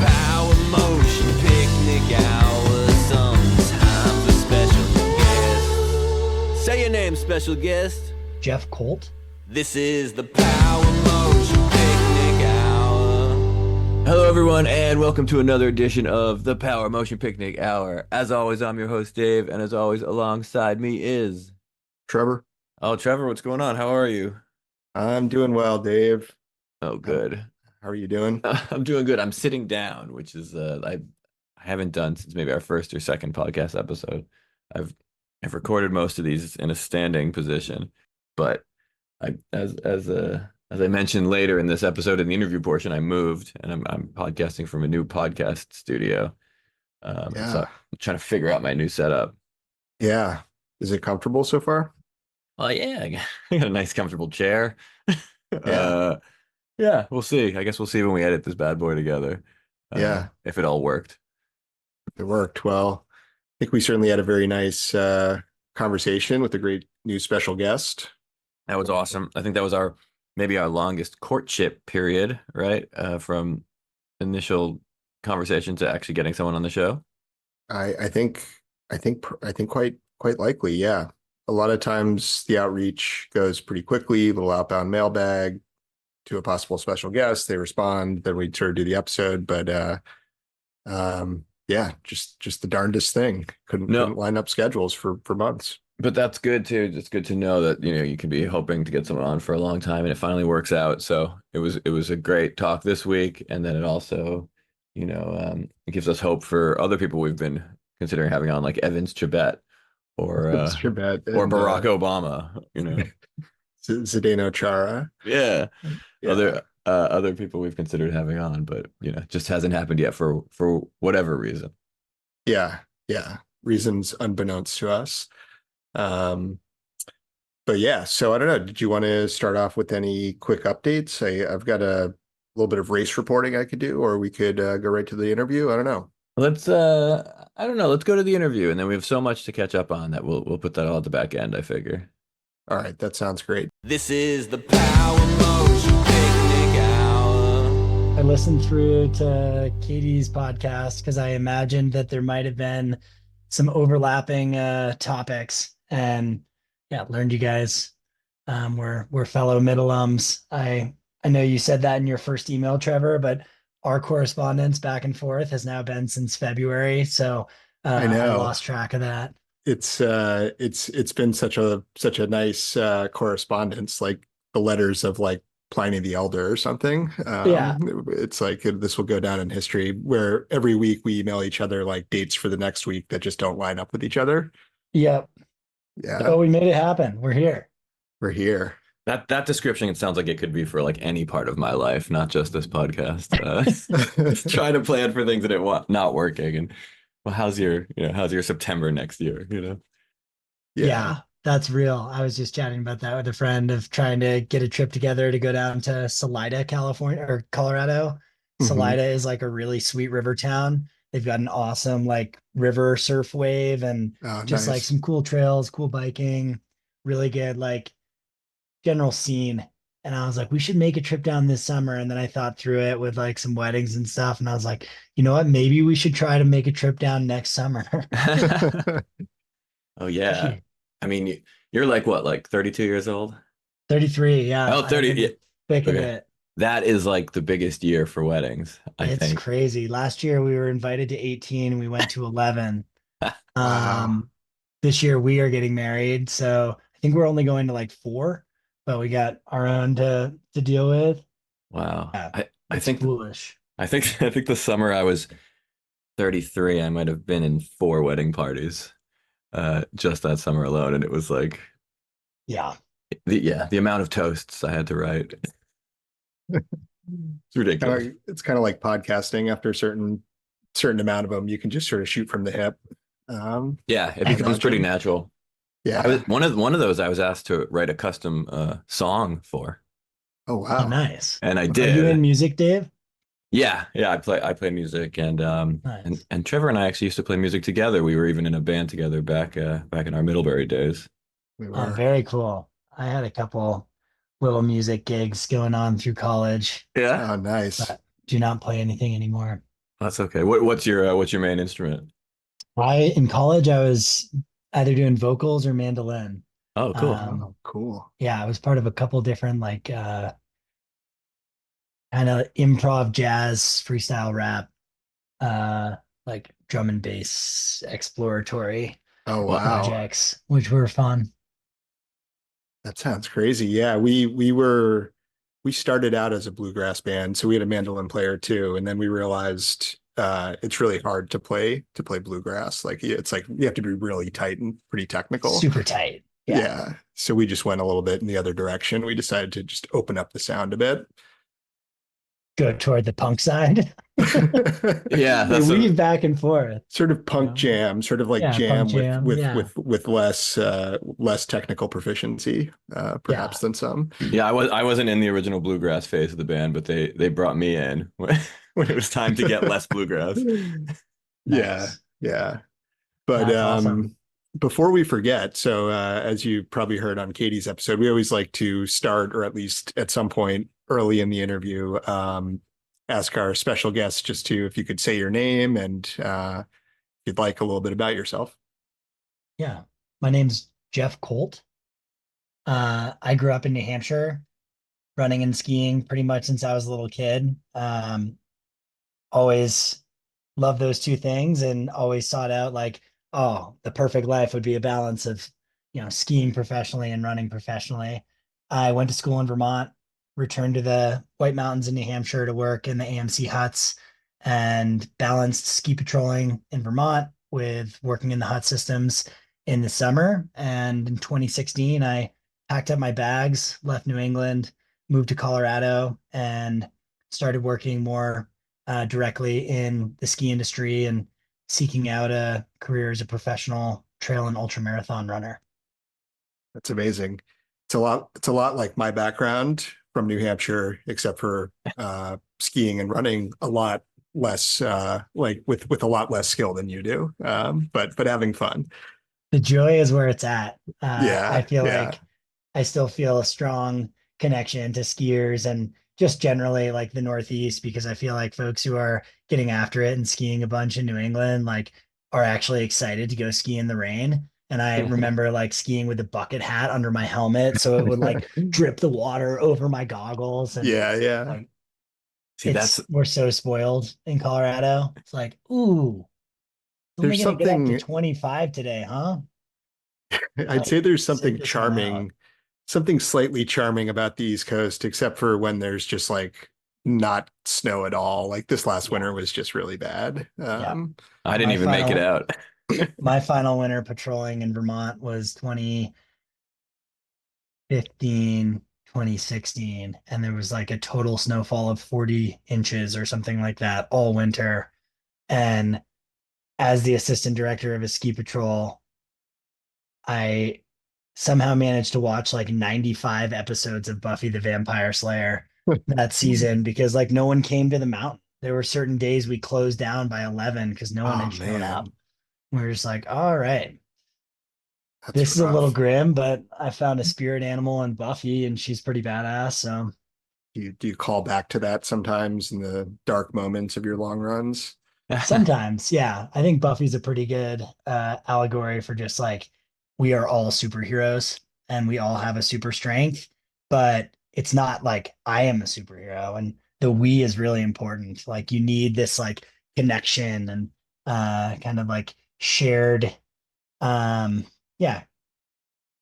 Power Motion Picnic Hour. Sometimes a special guest. Say your name, special guest. Jeff Colt. This is the Power Motion Picnic Hour. Hello, everyone, and welcome to another edition of the Power Motion Picnic Hour. As always, I'm your host, Dave, and as always, alongside me is... Trevor. Oh, Trevor, what's going on? How are you? I'm doing well, Dave. Oh, good. How are you doing? I'm doing good. I'm sitting down, which is I haven't done since maybe our first or second podcast episode. I've recorded most of these in a standing position, but as I mentioned later in this episode, in the interview portion, I moved and I'm podcasting from a new podcast studio. So I'm trying to figure out my new setup. Yeah. Is it comfortable so far? Well, yeah, I got a nice, comfortable chair. Yeah. Yeah, we'll see. I guess we'll see when we edit this bad boy together. If it all worked. It worked. Well, I think we certainly had a very nice conversation with a great new special guest. That was awesome. I think that was maybe our longest courtship period, right? From initial conversation to actually getting someone on the show. I think quite likely. Yeah. A lot of times the outreach goes pretty quickly, little outbound mailbag to a possible special guest. They respond, then we sort of do the episode. But yeah, just the darndest thing. Couldn't line up schedules for months. But that's good too. It's good to know that, you can be hoping to get someone on for a long time and it finally works out. So it was a great talk this week. And then it also, it gives us hope for other people we've been considering having on, like Evans Chibet or Barack Obama, Zdeno Chara. Yeah. Other people we've considered having on, but it just hasn't happened yet for whatever reason. Yeah. Reasons unbeknownst to us. But yeah, so I don't know. Did you want to start off with any quick updates? I've got a little bit of race reporting I could do, or we could go right to the interview. I don't know. Let's I don't know. Let's go to the interview, and then we have so much to catch up on that we'll put that all at the back end, I figure. All right, that sounds great. This is the Power Motion Picnic Hour. I listened through to Katie's podcast because I imagined that there might have been some overlapping topics, and learned you guys we're fellow mid-alums. I know you said that in your first email, Trevor, but our correspondence back and forth has now been since February, so I lost track of that. It's been such a nice correspondence, like the letters of like Pliny the Elder or something. It's like this will go down in history, where every week we email each other like dates for the next week that just don't line up with each other. Yep. Yeah. Oh, we made it happen. We're here. That description, it sounds like it could be for like any part of my life, not just this podcast. Trying to plan for things that it not working, and well, how's your September next year? Yeah, that's real. I was just chatting about that with a friend of trying to get a trip together to go down to Salida, California or Colorado. Mm-hmm. Salida is like a really sweet river town. They've got an awesome like river surf wave and just like some cool trails, cool biking, really good like general scene. And I was like, we should make a trip down this summer. And then I thought through it with like some weddings and stuff. And I was like, you know what? Maybe we should try to make a trip down next summer. Oh, yeah. I mean, you're like what, like 32 years old? 33, yeah. Oh, 30. Yeah. Thick of it. That is like the biggest year for weddings, I think. It's crazy. Last year we were invited to 18 and we went to 11. Wow. This year we are getting married. So I think we're only going to like 4. But we got our own to deal with. Wow. Yeah, I think foolish. I think the summer I was 33, I might have been in 4 wedding parties just that summer alone. And it was like, the amount of toasts I had to write. It's ridiculous. It's kind of like podcasting. After a certain amount of them, you can just sort of shoot from the hip. It becomes pretty natural. Yeah, one of those I was asked to write a custom song for. Oh wow, nice! And I did. Are you in music, Dave? Yeah. I play music, and nice. and Trevor and I actually used to play music together. We were even in a band together back in our Middlebury days. We were. Oh, very cool. I had a couple little music gigs going on through college. Yeah. Oh, nice. But do not play anything anymore. That's okay. What's your main instrument? In college, I was either doing vocals or mandolin. Oh, cool. Oh, cool. Yeah, I was part of a couple different like kind of improv jazz freestyle rap uh like drum and bass exploratory Oh, Well, wow. projects, which were fun. That sounds crazy. Yeah, we started out as a bluegrass band, so we had a mandolin player too, and then we realized it's really hard to play bluegrass. Like it's like you have to be really tight and pretty technical. Super tight. Yeah. Yeah. So we just went a little bit in the other direction. We decided to just open up the sound a bit. Go toward the punk side. yeah, They that's weave back and forth, Sort of you punk know? jam, sort of like Yeah, punk jam jam. Yeah. with less technical proficiency, Yeah. perhaps than some. yeah. I wasn't in the original bluegrass phase of the band, but they brought me in when it was time to get less bluegrass. Yeah, Nice. yeah. But That's awesome. before we forget, so as you probably heard on Katie's episode, we always like to start, or at least at some point early in the interview, ask our special guests just to, if you could say your name and if you'd like a little bit about yourself. Yeah. My name's Jeff Colt. I grew up in New Hampshire, running and skiing pretty much since I was a little kid. Always loved those two things and always sought out like, oh, the perfect life would be a balance of, skiing professionally and running professionally. I went to school in Vermont, returned to the White Mountains in New Hampshire to work in the AMC huts and balanced ski patrolling in Vermont with working in the hut systems in the summer. And in 2016, I packed up my bags, left New England, moved to Colorado, and started working more directly in the ski industry and seeking out a career as a professional trail and ultra marathon runner. That's amazing. It's a lot like my background from New Hampshire, except for skiing and running a lot less like with a lot less skill than you do. But having fun. The joy is where it's at. I Yeah, feel yeah. like I still feel a strong connection to skiers and just generally like the Northeast because I feel like folks who are getting after it and skiing a bunch in New England like are actually excited to go ski in the rain. And I remember like skiing with a bucket hat under my helmet so it would like drip the water over my goggles and Yeah, yeah. like See, it's that's we're so spoiled in Colorado. It's like, ooh, it's only There's gonna get up to something 25 today, huh? I'd say Like, there's sit something this one out. charming, something slightly charming about the East Coast, except for when there's just like not snow at all. Like this last Yeah. winter was just really bad. Yeah. I didn't My even make it final out. my final winter patrolling in Vermont was 2015, 2016, and there was like a total snowfall of 40 inches or something like that all winter. And as the assistant director of a ski patrol, I somehow managed to watch like 95 episodes of Buffy the Vampire Slayer that season because like no one came to the mountain. There were certain days we closed down by 11 because no one Oh had shown up. man, We were just like, all right, that's this is a little rough. grim, but I found a spirit animal in Buffy and she's pretty badass. So Do you call back to that sometimes in the dark moments of your long runs? sometimes, yeah, I think Buffy's a pretty good allegory for just like we are all superheroes and we all have a super strength, but it's not like I am a superhero. And the we is really important. Like you need this like connection and kind of like shared um yeah,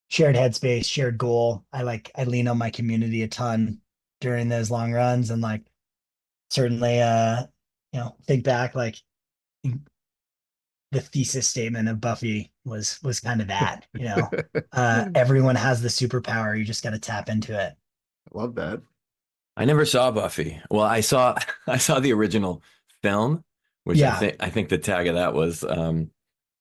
shared headspace, shared goal. I lean on my community a ton during those long runs and like certainly think back like the thesis statement of Buffy was kind of that, I everyone has the superpower, you just got to tap into it. love that. I never saw Buffy. Well, I saw the original film, which Yeah. I think the tag of that was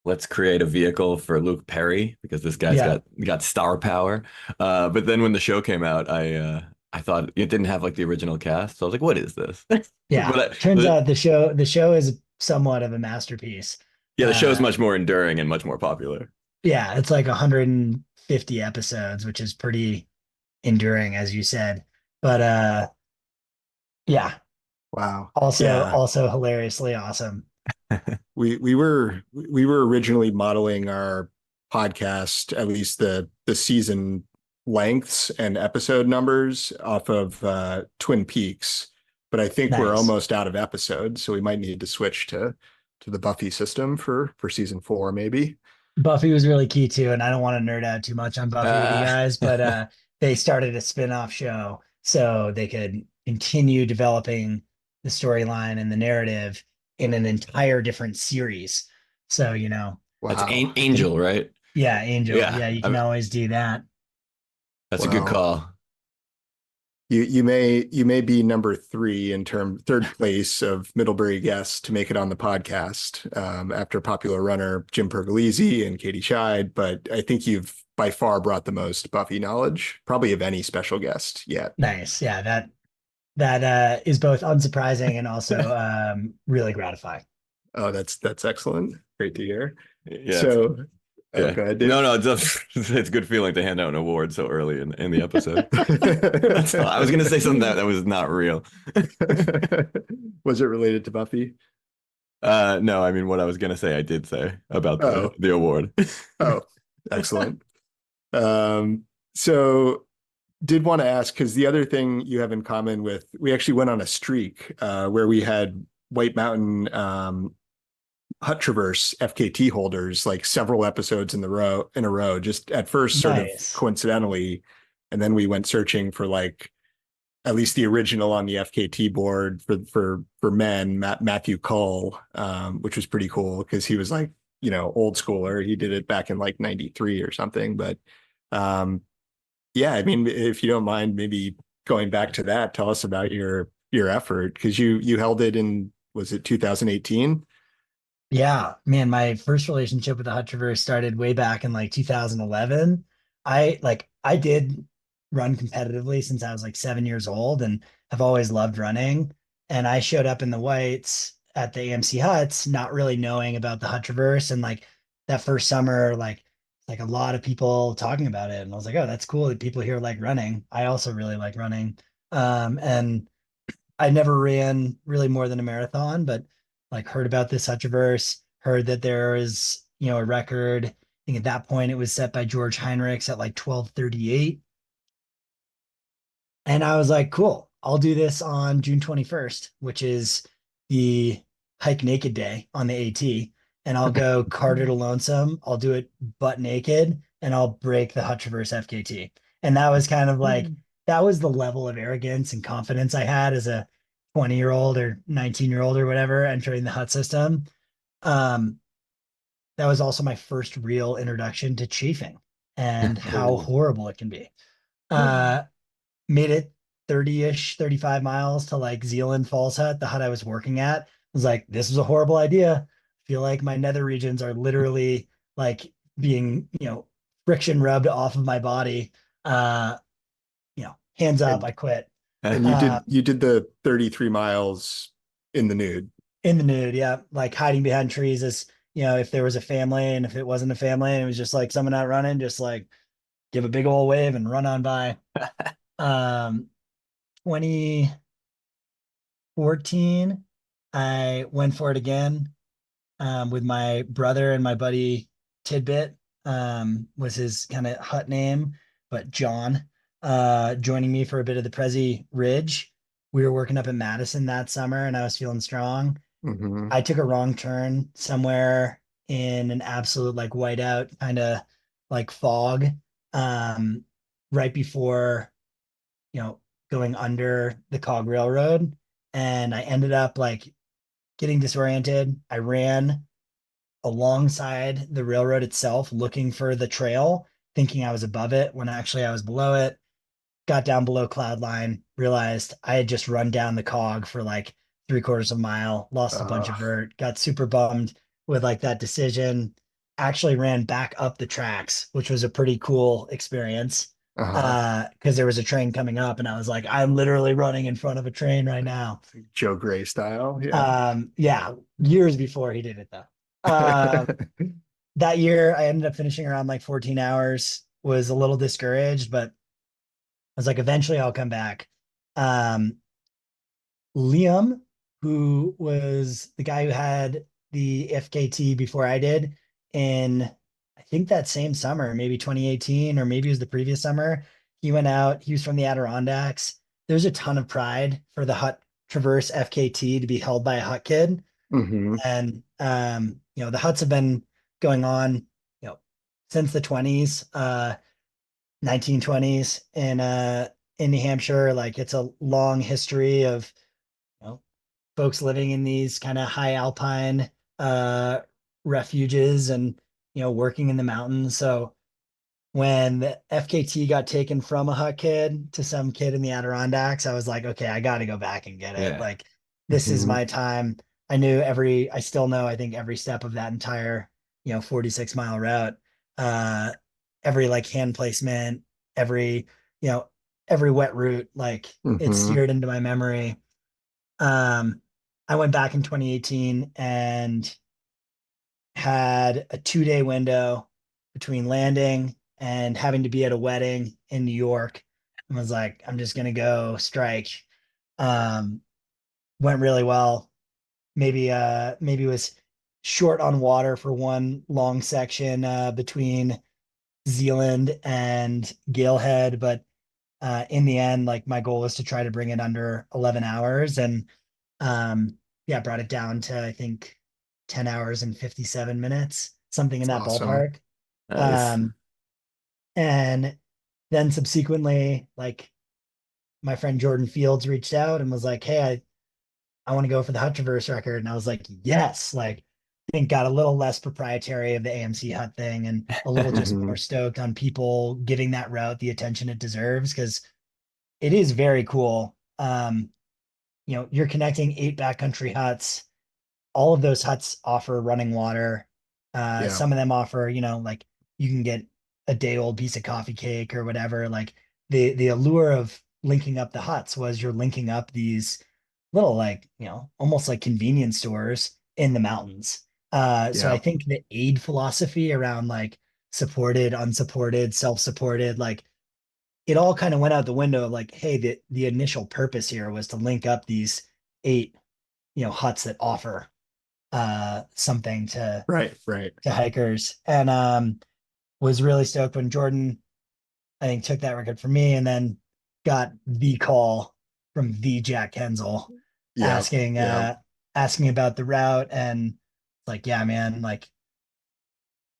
let's create a vehicle for Luke Perry because this guy's Yeah. got star power. But then when the show came out, I thought it didn't have like the original cast. So I was like, what is this? Yeah. Turns But out the show is somewhat of a masterpiece. yeah, the show's uh much more enduring and much more popular. yeah, it's like 150 episodes, which is pretty enduring, as you said. But yeah, Wow. Also, Yeah. also hilariously awesome. We were originally modeling our podcast, at least the season lengths and episode numbers, off of Twin Peaks, but I think we're Nice. almost out of episodes, so we might need to switch to the Buffy system for season 4, maybe. Buffy was really key too, and I don't want to nerd out too much on Buffy with you Uh, guys, but they started a spin-off show so they could continue developing the storyline and the narrative in an entire different series. So, that's Wow. you can, Angel, right? yeah, Angel. Yeah, Yeah, you can always do that. that's a good Well, call. you may be number three in third place of Middlebury guests to make it on the podcast, after popular runner Jim Pergolizzi and Katie Scheid, but I think you've by far brought the most Buffy knowledge, probably of any special guest yet. Nice. Yeah, that is both unsurprising and also really gratifying. Oh, that's excellent. Great to hear. Yeah, So, oh, yeah. go ahead, No, Dave. no, it's a good feeling to hand out an award so early in the episode. That's all. I was gonna say something that was not real. Was it related to Buffy? No, I mean what I was gonna say, I did say about the Oh, the award. oh, excellent. So did want to ask, because the other thing you have in common with, we actually went on a streak where we had White Mountain Hut Traverse FKT holders like several episodes in a row, just at first sort of Nice. coincidentally, and then we went searching for like at least the original on the FKT board for men, Matthew Cull, which was pretty cool because he was like, old schooler. He did it back in like 93 or something. But um, yeah, I mean, if you don't mind, maybe going back to that, tell us about your effort, because you held it in, was it 2018? Yeah, man, my first relationship with the Hut Traverse started way back in like 2011. I did run competitively since I was like 7 years old and have always loved running. And I showed up in the whites at the AMC Huts, not really knowing about the Hut Traverse. And like that first summer, like a lot of people talking about it. And I was like, oh, that's cool that people here like running. I also really like running. And I never ran really more than a marathon, but like heard about this Hutchiverse, heard that there is, a record. I think at that point it was set by George Heinrichs at like 12:38. And I was like, cool, I'll do this on June 21st, which is the hike naked day on the AT. And I'll go Carter to Lonesome. I'll do it butt naked and I'll break the Hut Traverse FKT. And that was kind of like, that was the level of arrogance and confidence I had as a 20-year-old or 19-year-old or whatever entering the Hut system. Um, that was also my first real introduction to chafing and how Oh, horrible it can be. Uh, Made it 30-ish, 35 miles to like Zealand Falls Hut, the hut I was working at. I was like, this is a horrible idea. I feel like my nether regions are literally like being, friction rubbed off of my body. Hands up, and I quit. and you Uh, did you did the 33 miles in the nude. in the nude, yeah, like hiding behind trees is, if there was a family and if it wasn't a family and it was just like someone out running, just like give a big old wave and run on by. 2014, I went for it again with my brother and my buddy Tidbit, was his kind of hut name, but John joining me for a bit of the Prezi Ridge. We were working up in Madison that summer and I was feeling strong. Hmm. I took a wrong turn somewhere in an absolute like whiteout kind of like fog, um, right before, you know, going under the Cog Railroad. And I ended up like getting disoriented. I ran alongside the railroad itself, looking for the trail, thinking I was above it when actually I was below it. Got down below cloud line, realized I had just run down the cog for like 3/4 of a mile, lost a bunch Uh, of vert, got super bummed with like that decision. Actually ran back up the tracks, which was a pretty cool experience. uh-huh. Because there was a train coming up, and I was like, I'm literally running in front of a train right now. Joe Gray style. Yeah. Yeah, years before he did it though. That year I ended up finishing around like 14 hours, was a little discouraged, but I was like, eventually I'll come back. Um, Liam, who was the guy who had the FKT before I did, in I think that same summer, maybe 2018, or maybe it was the previous summer. He went out, he was from the Adirondacks. There's a ton of pride for the Hut Traverse FKT to be held by a Hut kid. Mm-hmm. And the Huts have been going on, since the 20s, 1920s in New Hampshire. Like, it's a long history of folks living in these kind of high alpine uh refuges, and working in the mountains. So when the FKT got taken from a Hut kid to some kid in the Adirondacks, I was like, okay, I got to go back and get it. Yeah. Like, this is Mm-hmm. my time. I still know, I think, every step of that entire, 46-mile route. Uh, every like hand placement, every, you know, every wet route, like, it's Mm-hmm. seared into my memory. Um, I went back in 2018 and had a 2-day window between landing and having to be at a wedding in New York, and was like, I'm just gonna go strike. Um, Went really well. Maybe it was short on water for one long section between Zealand and Galehead, but in the end, like, my goal was to try to bring it under 11 hours, and yeah, brought it down to, I think, 10 hours and 57 minutes, something in It's that awesome. ballpark. Nice. Um, and then subsequently, like, my friend Jordan Fields reached out and was like, hey, I want to go for the Hut Traverse record. And I was like, yes, like, I think got a little less proprietary of the AMC Hut thing, and a little just Mm-hmm. more stoked on people giving that route the attention it deserves, because it is very cool. You're connecting 8 backcountry huts. All of those huts offer running water. Yeah. Some of them offer, like, you can get a day old piece of coffee cake or whatever. Like, the allure of linking up the huts was you're linking up these little, like, almost like convenience stores in the mountains. So I Yeah. think the aid philosophy around, like, supported, unsupported, self-supported, like, it all kind of went out the window of, like, hey, the initial purpose here was to link up these 8, huts that offer something Right. Right. to hikers. And was really stoked when Jordan, I think, took that record from me, and then got the call from the Jack Kenzel Yeah. asking Yeah. asking about the route. And like, yeah, man, like,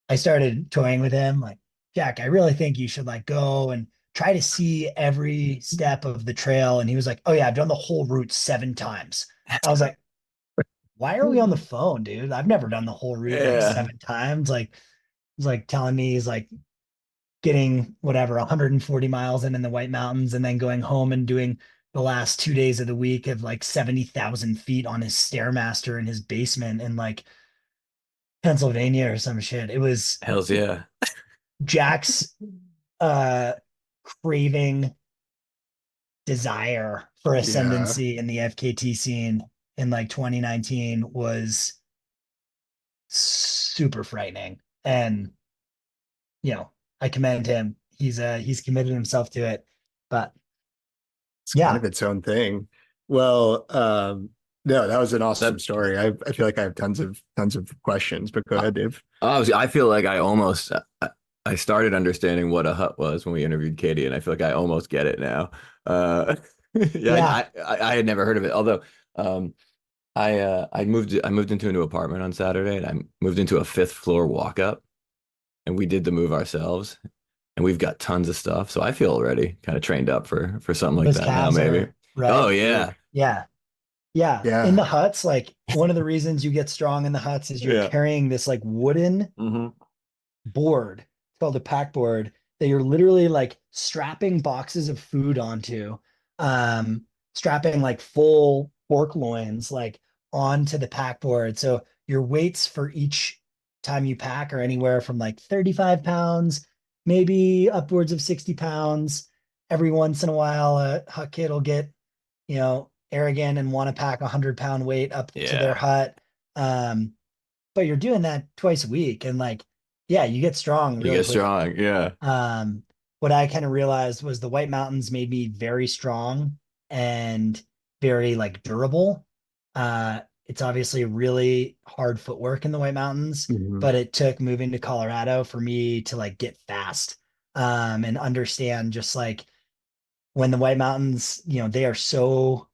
I started toying with him, like, Jack, I really think you should, like, go and try to see every step of the trail. And he was like, oh yeah, I've done the whole route 7 times. I was like, why are we on the phone, dude? I've never done the whole route like Yeah. 7 times. Like, he's like telling me he's like getting whatever 140 miles in the White Mountains, and then going home and doing the last 2 days of the week of like 70,000 feet on his Stairmaster in his basement in, like, Pennsylvania or some shit. It was Hells yeah. Jack's uh craving desire for Yeah. ascendancy in the FKT scene in like 2019 was super frightening. And I commend him. He's committed himself to it. But It's kind yeah, of its own thing. Well, no, that was an awesome That story. I feel like I have tons of questions, but go I, ahead, Dave. I feel like I started understanding what a hut was when we interviewed Katie, and I feel like I almost get it now. Uh, yeah, yeah, I had never heard of it. Although I moved into a new apartment on Saturday, and I moved into a fifth floor walk up, and we did the move ourselves, and we've got tons of stuff. So I feel already kind of trained up for something like those that now, calves maybe. are Oh right. Dude. yeah, Yeah, yeah. In Yeah. the huts, like, one of the reasons you get strong in the huts is you're yeah. carrying this like wooden Hmm. board. It's called a pack board, that you're literally like strapping boxes of food onto, um, strapping like full pork loins like onto the pack board. So your weights for each time you pack are anywhere from like 35 pounds, maybe upwards of 60 pounds. Every once in a while, a hut kid will get, arrogant and want to pack 100-pound weight up to their Yeah, hut. Um, but you're doing that twice a week, and like, yeah, you get strong you really get quickly. strong. Yeah, What I kind of realized was the White Mountains made me very strong and very like durable. It's obviously really hard footwork in the White Mountains, Mhm. but it took moving to Colorado for me to like get fast, and understand just like when the White Mountains, they are so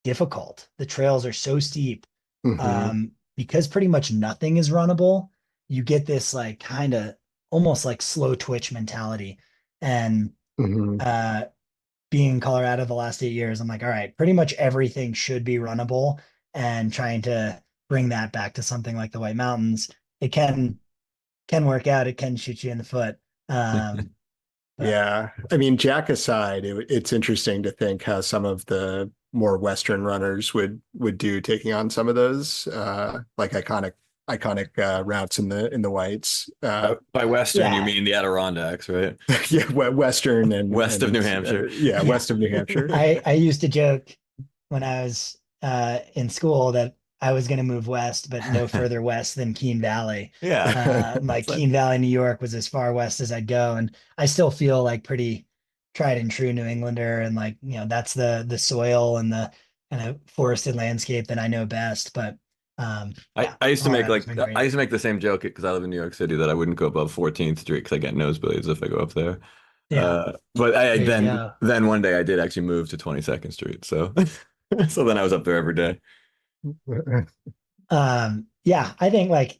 difficult. The trails are so steep. Mhm. Because pretty much nothing is runnable, you get this like kind of almost like slow twitch mentality. And Mhm. uh being in Colorado the last 8 years, I'm like, all right, pretty much everything should be runnable, and trying to bring that back to something like the White Mountains. It can work out, it can shoot you in the foot. But Yeah. I mean, Jack aside, it's interesting to think how some of the more Western runners would do taking on some of those like iconic routes in the whites. By Western, you yeah, mean the Adirondacks, right? Yeah, Western West of New Hampshire. yeah, yeah. west of New Hampshire. I used to joke when I was in school that I was going to move west, but no further west than Keene Valley. Yeah. Like It's like, Keene Valley, New York was as far west as I'd go, and I still feel like pretty tried and true New Englander, and like that's the soil and the kind of forested landscape that I know best. But I, yeah, I used to make Colorado's like been I great. used to make the same joke because I live in New York City that I wouldn't go above 14th Street because I get nosebleeds if I go up there. Yeah, But I there you go. then one day I did actually move to 22nd Street, so so then I was up there every day. Yeah, I think like at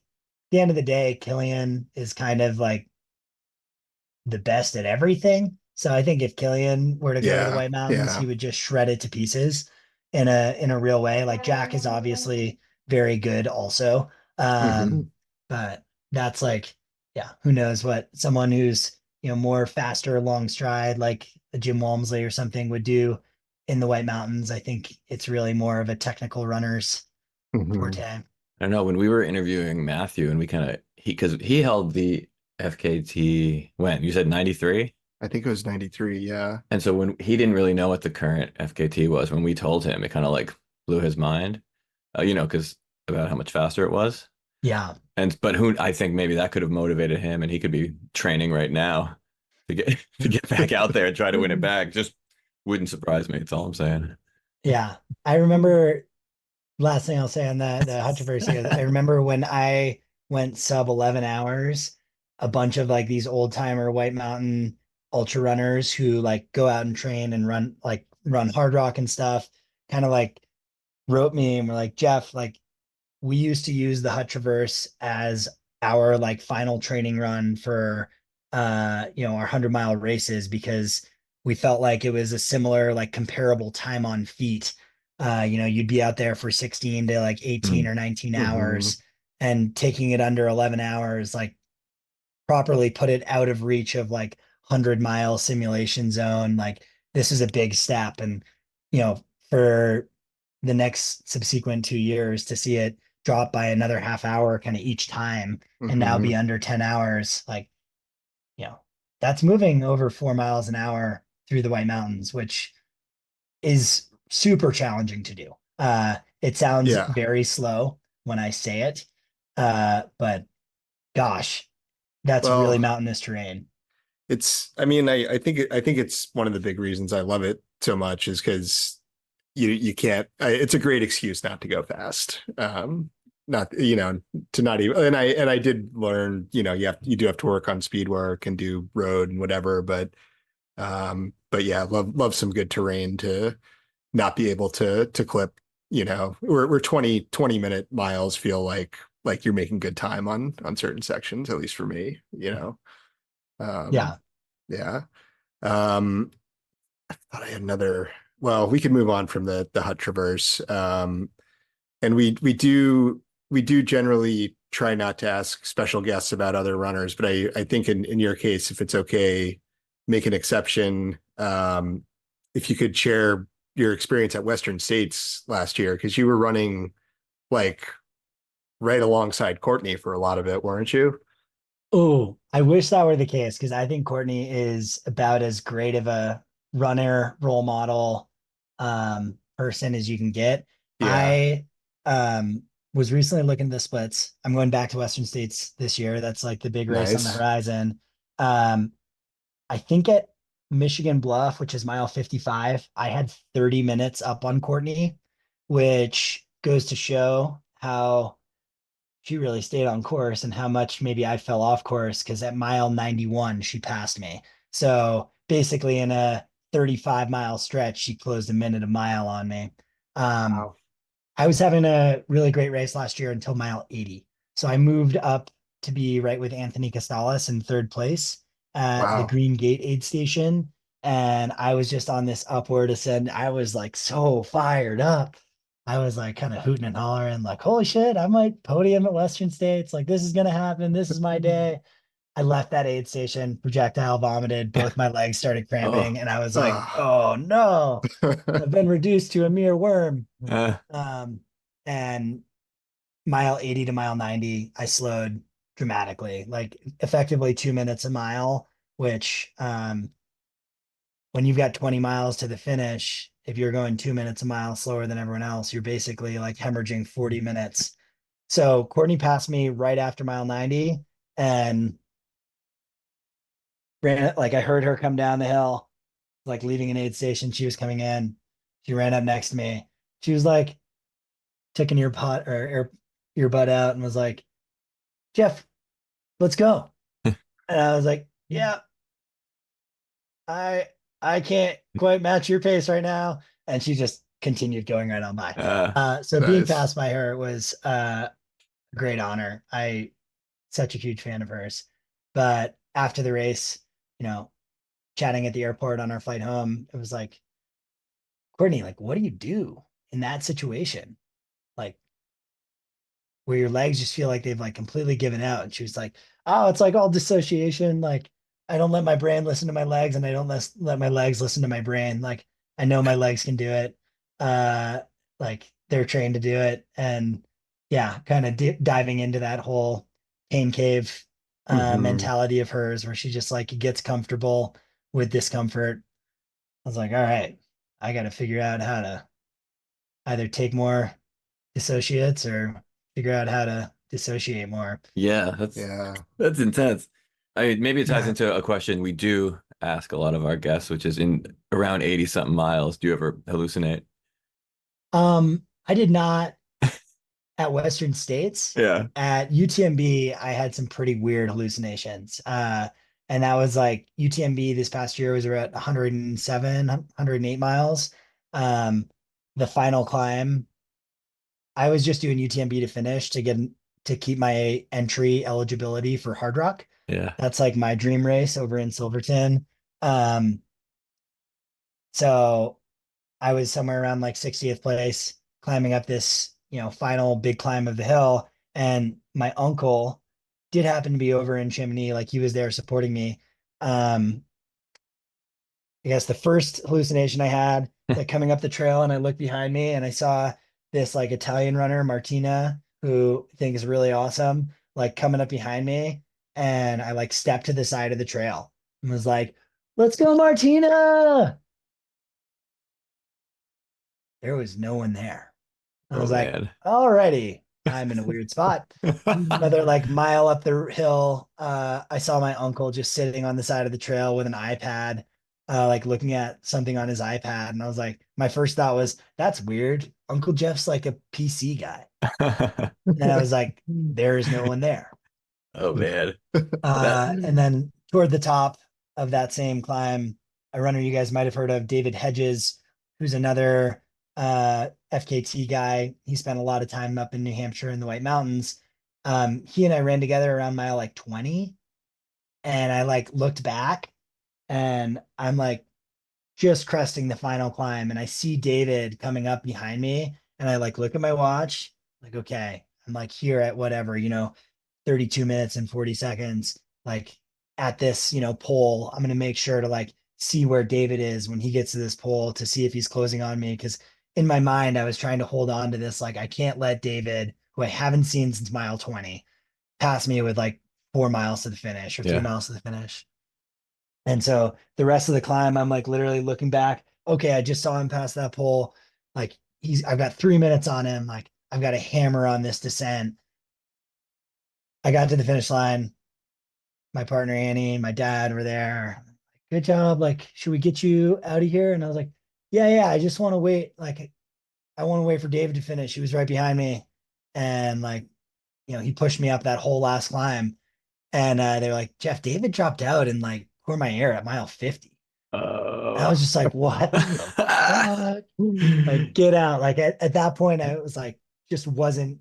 the end of the day, Killian is kind of like the best at everything. So I think if Killian were to go to the Yeah, White Mountains, yeah. he would just shred it to pieces in a real way. Like Jack is obviously very good also. Hmm. But that's like, yeah, who knows what someone who's, more faster, long stride, like a Jim Walmsley or something would do in the White Mountains. I think it's really more of a technical runner's Hmm. forte. I don't know when we were interviewing Matthew and we kind of because he held the FKT when you said 93. I think it was 93. Yeah. And so when he didn't really know what the current FKT was, when we told him, it kind of like blew his mind, because about how much faster it was. Yeah. And but who I think maybe that could have motivated him, and he could be training right now to get to get back out there and try to win it back. Just wouldn't surprise me. That's all I'm saying. Yeah. I remember last thing I'll say on the Hut Traverse here, I remember when I went sub 11 hours, a bunch of like these old timer White Mountain ultra runners who like go out and train and run hard rock and stuff, kind of like wrote me and were like, Jeff, like we used to use the Hut Traverse as our like final training run for our 100-mile races because we felt like it was a similar like comparable time on feet. You'd be out there for 16 to like 18 or 19 Hmm. hours, and taking it under 11 hours like properly put it out of reach of like 100-mile simulation zone. Like this is a big step, and for the next subsequent 2 years to see it drop by another half hour kind of each time and now Hmm. be under 10 hours, like, you know, that's moving over 4 miles an hour through the White Mountains, which is super challenging to do. It sounds Yeah. very slow when I say it, but gosh, that's really Well, mountainous terrain. I mean, I think it's one of the big reasons I love it so much is because you can't, it's a great excuse not to go fast. Not, to not even, and I did learn, you do have to work on speed work and do road and whatever, but yeah, love some good terrain to not be able to clip, where 20 minute miles feel like you're making good time on certain sections, at least for me, um, Yeah. yeah. Um, I thought I had another. Well, we could move on from the Hut Traverse. And we do generally try not to ask special guests about other runners, but I think in your case, if it's okay, make an exception. If you could share your experience at Western States last year, because you were running like right alongside Courtney for a lot of it, weren't you? Oh, I wish that were the case because I think Courtney is about as great of a runner role model person as you can get. Yeah. I was recently looking at the splits. I'm going back to Western States this year. That's like the big race on the Nice. horizon. Um, I think at Michigan Bluff, which is mile 55, I had 30 minutes up on Courtney, which goes to show how she really stayed on course and how much maybe I fell off course because at mile 91, she passed me. So basically, in a 35-mile stretch, she closed a minute a mile on me. Um, Wow. I was having a really great race last year until mile 80. So I moved up to be right with Anthony Costales in third place at the Wow. Green Gate aid station. And I was just on this upward ascent. I was like so fired up. I was like kind of hooting and hollering, like, holy shit, I might podium at Western States. Like, this is going to happen. This is my day. I left that aid station, projectile vomited, both my legs started Oh, cramping. And I was like, Ah. oh no, I've been reduced to a mere worm. uh, Um, and mile 80 to mile 90, I slowed dramatically, like effectively 2 minutes a mile, which when you've got 20 miles to the finish, if you're going 2 minutes a mile slower than everyone else, you're basically like hemorrhaging 40 minutes. So Courtney passed me right after mile 90 and ran it like I heard her come down the hill, like leaving an aid station. She was coming in. She ran up next to me. She was like, took an earbud out and was like, Jeff, let's go. And I was like, yeah, I I can't quite match your pace right now. And she just continued going right on by. uh, So being Nice. passed by her was a great honor. I such a huge fan of hers. But after the race, you know, chatting at the airport on our flight home, it was like, Courtney, like, what do you do in that situation? Like, where your legs just feel like they've like completely given out. And she was like, oh, it's like all dissociation. Like I don't let my brain listen to my legs and I don't let my legs listen to my brain. Like I know my legs can do it. Uh, like they're trained to do it. And yeah, kind of diving into that whole pain cave Hmm. mentality of hers where she just like gets comfortable with discomfort. I was like, all right, I got to figure out how to either take more dissociates or figure out how to dissociate more. yeah, Yeah. that's intense. I mean, maybe it ties Yeah. into a question we do ask a lot of our guests, which is in around 80 something miles, do you ever hallucinate? I did not at Western States. Yeah. At UTMB, I had some pretty weird hallucinations. And that was like UTMB this past year was around 107, 108 miles. Um, the final climb, I was just doing UTMB to finish to keep my entry eligibility for Hard Rock. Yeah. That's like my dream race over in Silverton. Um, so I was somewhere around like 60th place, climbing up this, final big climb of the hill. And my uncle did happen to be over in Chimney, like he was there supporting me. Um, I guess the first hallucination I had, like coming up the trail, and I looked behind me and I saw this like Italian runner, Martina, who I think is really awesome, like coming up behind me. And I like stepped to the side of the trail and was like, let's go, Martina. There was no one there. I Oh was like, man. alrighty, I'm in a weird spot. Another like mile up the hill, I saw my uncle just sitting on the side of the trail with an iPad, like looking at something on his iPad. And I was like, my first thought was, that's weird. Uncle Jeff's like a PC guy. And then I was like, there is no one there. Oh man. That And then toward the top of that same climb, a runner you guys might have heard of, David Hedges, who's another FKT guy. He spent a lot of time up in New Hampshire in the White Mountains. He and I ran together around mile like 20, and I like looked back and I'm like just cresting the final climb, and I see David coming up behind me, and I like look at my watch, like, okay, I'm like here at whatever, 32 minutes and 40 seconds, like at this, pole. I'm going to make sure to like see where David is when he gets to this pole to see if he's closing on me. Cause in my mind, I was trying to hold on to this. Like, I can't let David, who I haven't seen since mile 20, pass me with like 4 miles to the finish or three yeah. miles to the finish. And so the rest of the climb, I'm like literally looking back. Okay, I just saw him pass that pole. Like I've got 3 minutes on him. Like I've got a hammer on this descent. I got to the finish line. My partner Annie and my dad were there. good job. Like, should we get you out of here? And I was like, yeah, I just want to wait. Like, I want to wait for David to finish. He was right behind me. And like, he pushed me up that whole last climb. And they were like, Jeff, David dropped out and like pour my air at mile 50. I was just like, what the fuck? Like, get out. Like at that point, I was like, just wasn't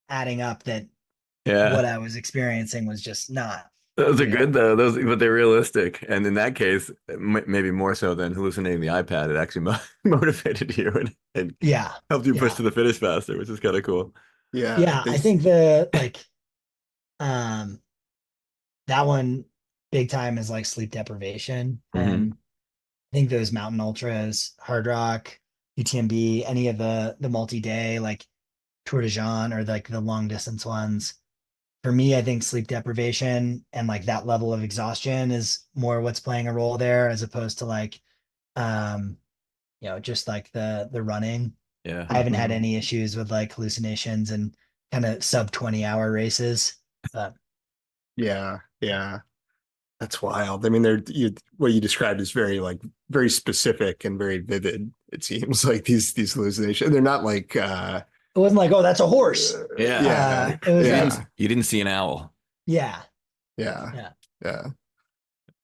adding up that what Yeah. I was experiencing was just not Those are real. good though. But they're realistic. And in that case, maybe more so than hallucinating the iPad, it actually motivated you and Yeah. helped you push Yeah. to the finish faster, which is kind of cool. Yeah, Yeah. I think um, that one big time is like sleep deprivation. Hmm. And I think those mountain ultras, Hard Rock, UTMB, any of the multi-day like Tour de Jean or like the long distance ones. For me, I think sleep deprivation and like that level of exhaustion is more what's playing a role there as opposed to like um just like the running. Yeah. I haven't had mhm. any issues with like hallucinations and kind of sub 20-hour races. But Yeah. That's wild. I mean, what you described is very like very specific and very vivid. It seems like these hallucinations. They're not like it wasn't like, oh, that's a horse. Yeah. yeah, It was like, yeah, You didn't see an owl. yeah, yeah, yeah. yeah. Um,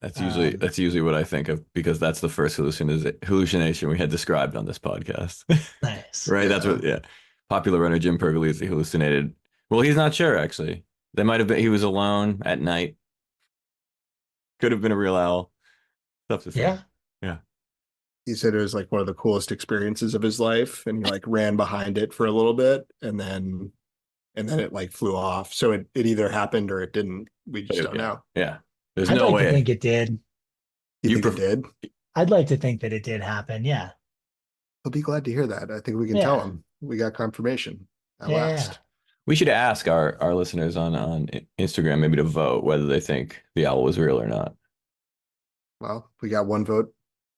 That's usually what I think of because that's the first hallucination we had described on this podcast. nice. Right? That's Yeah. what, yeah. Popular runner Jim Pergolizzi hallucinated. Well, he's not sure actually. They might have been, he was alone at night. Could have been a real owl. Tough to say. Yeah. Yeah. He said it was like one of the coolest experiences of his life, and he like ran behind it for a little bit, and then it like flew off. So it either happened or it didn't. We just don't Yeah. know. Yeah. There's I'd no like to way. think it did. You You think it pref did? I'd like to think that it did happen. Yeah. He'll be glad to hear that. I think we can tell Yeah. him we got confirmation at Yeah. last. We should ask our listeners on Instagram maybe to vote whether they think the owl was real or not. Well, we got one vote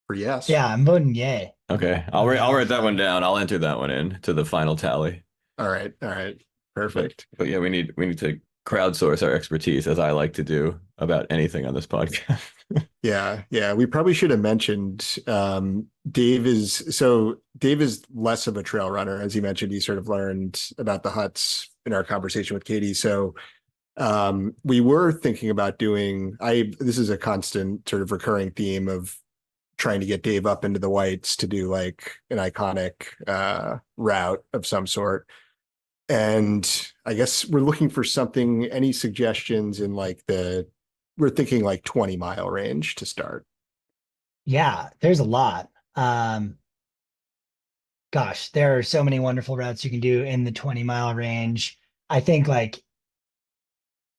for yes. Yeah. I'm voting yay Okay. on the I'll owl write that one front. down. I'll enter that one in to the final tally. All right, But perfect. but yeah, we need to crowdsource our expertise as I like to do about anything on this podcast. Yeah. We probably should have mentioned Dave is less of a trail runner. As you mentioned, he sort of learned about the huts in our conversation with Katie. So we were thinking about doing this is a constant sort of recurring theme of trying to get Dave up into the whites to do like an iconic route of some sort. And I guess we're looking for something, any suggestions in like we're thinking like 20-mile range to start. Yeah. There's a lot. Gosh, there are so many wonderful routes you can do in the 20-mile range. I think like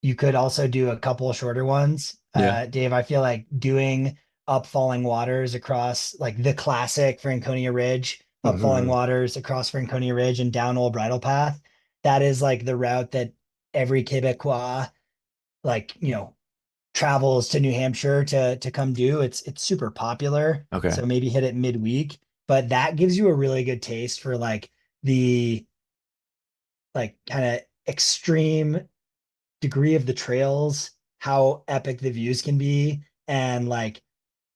you could also do a couple of shorter ones. Yeah. Dave, I feel like doing up falling waters across like the classic Franconia Ridge, up falling Mm-hmm. waters across Franconia Ridge and down Old Bridle Path. That is like the route that every Quebecois like, travels to New Hampshire to come do. It's super popular. Okay. So maybe hit it midweek, but that gives you a really good taste for like the like kind of extreme degree of the trails, how epic the views can be, and like,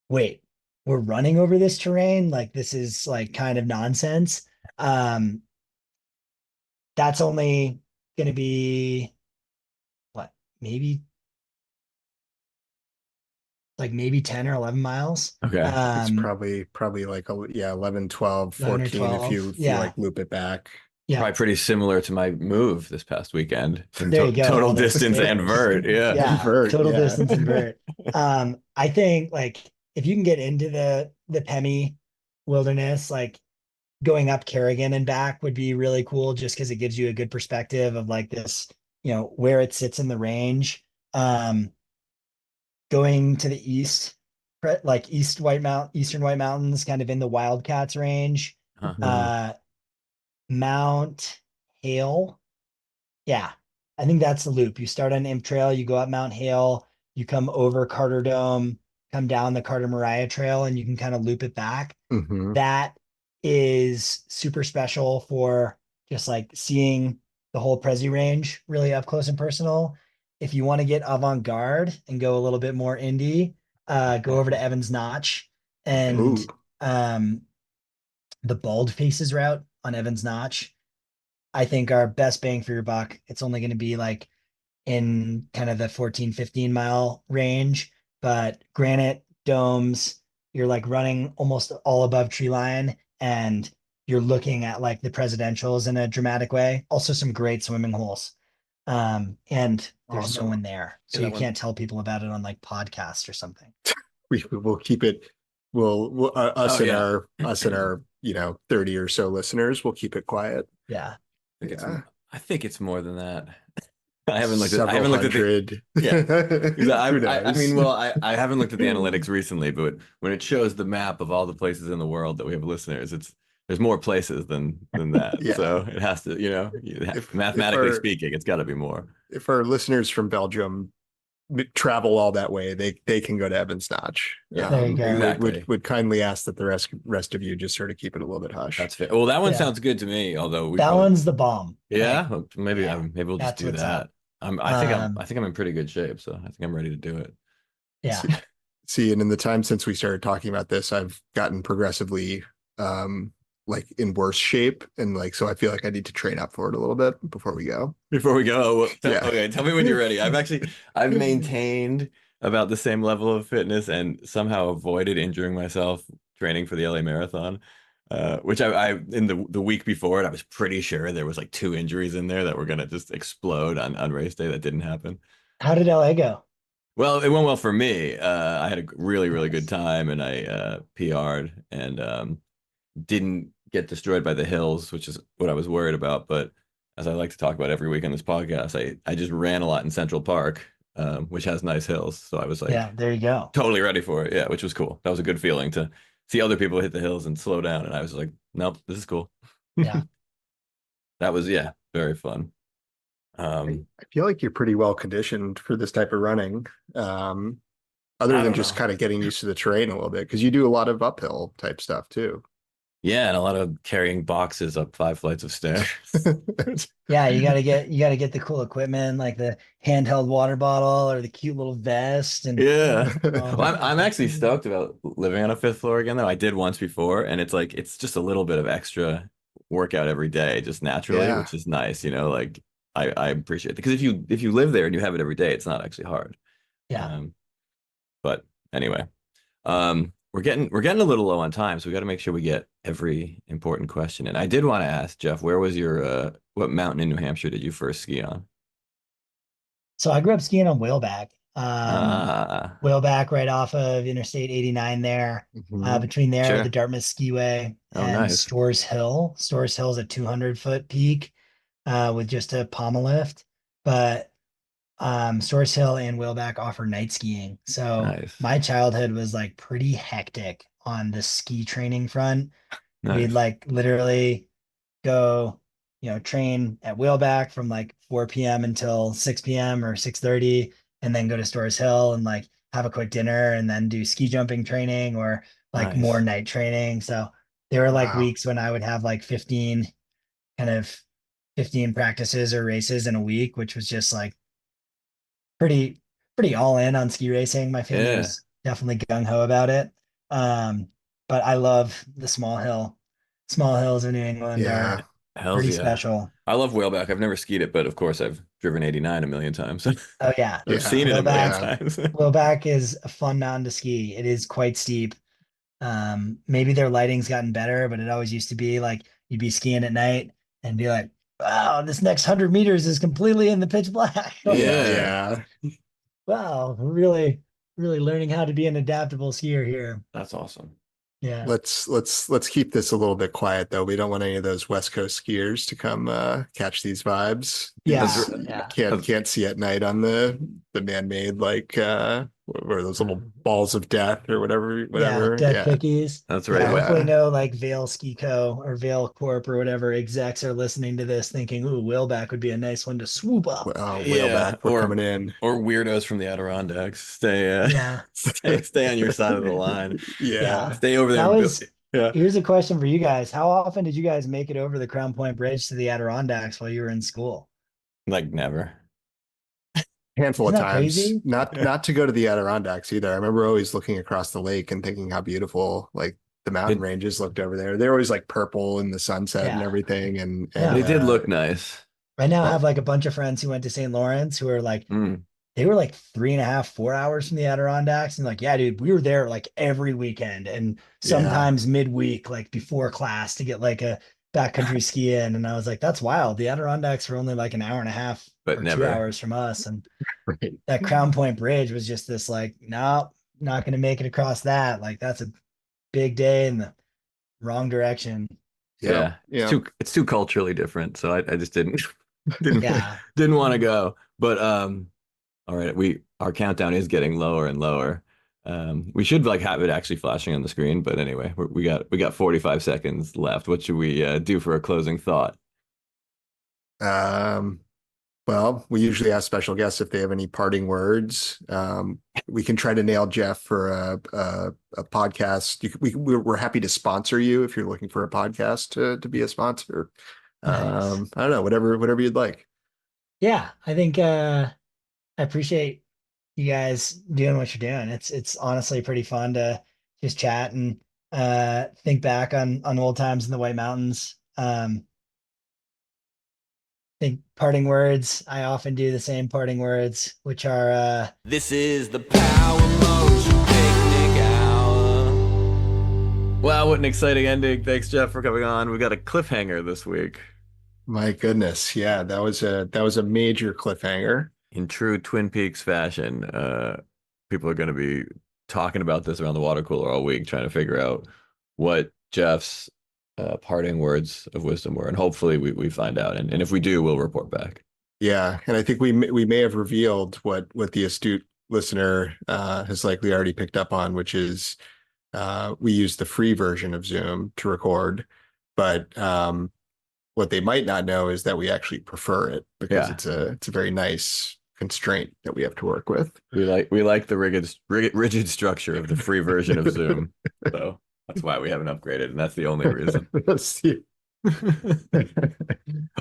wait, we're running over this terrain? Like this is like kind of nonsense. Um, that's only gonna be what, maybe maybe 10 or 11 miles. Okay. It's probably like 11, 12, 11 or 14 if 12. you Yeah. like loop it back. Yeah. Probably pretty similar to my move this past weekend in There you go. total Oh, that's distance and great. vert. Yeah. Yeah. Invert, Total yeah. distance invert. I think like if you can get into the Pemi wilderness, like going up Kerrigan and back would be really cool just because it gives you a good perspective of like this, where it sits in the range. Um, Going to the east, like Eastern White Mountains, kind of in the Wildcats range. Huh. Mhm. Uh, Mount Hale. Yeah, I think that's the loop. You start on Imp Trail, you go up Mount Hale, you come over Carter Dome, come down the Carter Mariah Trail, and you can kind of loop it back. Mhm. That is super special for just like seeing the whole Prezi range really up close and personal. If you want to get avant-garde and go a little bit more indie, go over to Evans Notch Ooh. and the Bald Faces route on Evans Notch, I think are best bang for your buck. It's only going to be like in kind of the 14, 15 mile range, but granite domes, you're like running almost all above tree line and you're looking at like the presidentials in a dramatic way. Also some great swimming holes. And there's no Awesome. one there. So Yeah, you that one. can't tell people about it on like podcasts or something. We'll keep it. We'll Oh yeah. us and our 30 or so listeners. We'll keep it quiet. Yeah. Yeah, I think it's more than that. I several haven't looked at the hundred. yeah. Who I knows? mean, well, I haven't looked at the analytics recently, but when it shows the map of all the places in the world that we have listeners, there's more places than that. Yeah. So it has to, If mathematically speaking, it's got to be more. our listeners from Belgium travel all that way, they can go to Evans Notch. Yeah, There you go. Would kindly ask that the rest of you just sort of keep it a little bit hush. That's fair. Well, that one Yeah. sounds good to me. Although we That both, one's the bomb. yeah, Like, maybe yeah, maybe we'll just that's do what's that. up. I think I'm in pretty good shape, so I think I'm ready to do it. Yeah. See, and in the time since we started talking about this, I've gotten progressively like in worse shape, and like so I feel like I need to train up for it a little bit before we go. Before we go, Yeah. okay, tell me when you're ready. I've maintained about the same level of fitness and somehow avoided injuring myself training for the LA Marathon. Which I in the week before it, I was pretty sure there was like 2 injuries in there that were gonna just explode on race day. That didn't happen. How did LA go? Well, it went well for me. I had a really good Nice. time, and I PR'd and didn't get destroyed by the hills, which is what I was worried about. But as I like to talk about every week on this podcast, I just ran a lot in Central Park, which has nice hills. So I was Yeah, like there you go. totally ready for it. Yeah, which was cool. That was a good feeling to see other people hit the hills and slow down. And I was like, nope, this is cool. Yeah. That was, yeah, very fun. I feel like you're pretty well conditioned for this type of running. Other I than don't just know. kind of getting used to the terrain a little bit, because you do a lot of uphill type stuff too. Yeah, and a lot of carrying boxes up 5 flights of stairs. Yeah, you gotta get the cool equipment like the handheld water bottle or the cute little vest and Yeah. Well, um, I'm actually stoked about living on a fifth floor again, though. I did once before, and it's like it's just a little bit of extra workout every day, just naturally, Yeah. which is nice, like I appreciate it. Because if you live there and you have it every day, it's not actually hard. yeah. Um, but anyway, we're getting a little low on time, so we got to make sure we get every important question. And I did want to ask Jeff, where was your what mountain in New Hampshire did you first ski on? So I grew up skiing on Whaleback. Ah, Whaleback right off of Interstate 89 there. Mhm. Between there, the sure. Dartmouth Skiway Oh, and nice. Storrs Hill. Storrs Hill is a 200-foot peak with just a pommel lift. But Storrs Hill and Whaleback offer night skiing. So Nice. my childhood was like pretty hectic on the ski training front. We'd Nice. like literally go, train at Wheelback from like 4 p.m. until 6 p.m. or 6:30, and then go to Storrs Hill and like have a quick dinner and then do ski jumping training or like more Nice. night training. So there were like Wow. weeks when I would have like kind of 15 practices or races in a week, which was just like pretty pretty all in on ski racing. My family Yeah. was definitely gung ho about it. Um, but I love the small hills of New England Yeah. are Hells pretty yeah. special. I love Whaleback. I've never skied it, but of course I've driven 89 a million times. Oh yeah, I've seen Yeah. it a million Wheelback Yeah. times. Wheelback is a fun mountain to ski. It is quite steep. Maybe their lighting's gotten better, but it always used to be like you'd be skiing at night and be like, wow, this next 100 meters is completely in the pitch black. Like, Yeah. Yeah. Yeah. wow, really, really learning how to be an adaptable skier here. That's awesome. Yeah. Let's keep this a little bit quiet though. We don't want any of those West Coast skiers to come catch these vibes. Yeah. These you Yeah. can't see at night on the man-made like or those little balls of death or Yeah. whatever. Dead Yeah. cookies. That's Yeah. right. Hopefully Yeah. no like Vail Ski Co. or Vail Corp or whatever execs are listening to this thinking, ooh, Whaleback would be a nice one to swoop up. Yeah, Whaleback, we're coming in. or weirdos from the Adirondacks. Stay Yeah. stay on your side of the line. Yeah. Yeah. Stay over there That and build. was Yeah. Here's a question for you guys. How often did you guys make it over the Crown Point Bridge to the Adirondacks while you were in school? Like never. handful of Isn't that times. crazy? Not to go to the Adirondacks either. I remember always looking across the lake and thinking how beautiful like the mountain It, ranges looked over there. They're always like purple in the sunset and Yeah. everything. And Yeah. they did look nice. I now well, have like a bunch of friends who went to St. Lawrence who are like, Mm, they were like 3.5, 4 hours from the Adirondacks. And like, yeah, dude, we were there like every weekend and yeah, sometimes midweek, like before class to get like a backcountry ski in. And I was like, that's wild. The Adirondacks were only like an hour and a half but or two never. hours from us. And right. that Crown Point Bridge was just this like, no, not going to make it across that. Like, that's a big day in the wrong direction. Yeah, Yeah, yeah. it's too culturally different. So I just didn't Yeah. didn't want to go. But all right, our countdown is getting lower and lower. We should like have it actually flashing on the screen, but anyway, we got 45 seconds left. What should we do for a closing thought? Um, well, we usually ask special guests if they have any parting words. We can try to nail Jeff for a podcast. We're happy to sponsor you if you're looking for a podcast to be a sponsor. Nice. I don't know, whatever you'd like. Yeah. I think I appreciate you guys doing what you're doing. It's honestly pretty fun to just chat and think back on old times in the White Mountains. Think parting words. I often do the same parting words, which are This is the Power Motion Picnic Hour. Wow, what an exciting ending. Thanks, Jeff, for coming on. We got a cliffhanger this week. My goodness, yeah, that was a major cliffhanger. In true Twin Peaks fashion, people are going to be talking about this around the water cooler all week, trying to figure out what Jeff's parting words of wisdom were. And hopefully we find out. And if we do, we'll report back. Yeah, and I think we may have revealed what the astute listener has likely already picked up on, which is we use the free version of Zoom to record, but what they might not know is that we actually prefer it because Yeah. it's a very nice constraint that we have to work with. We like the rigid structure of the free version of Zoom. So that's why we haven't upgraded, and that's the only reason.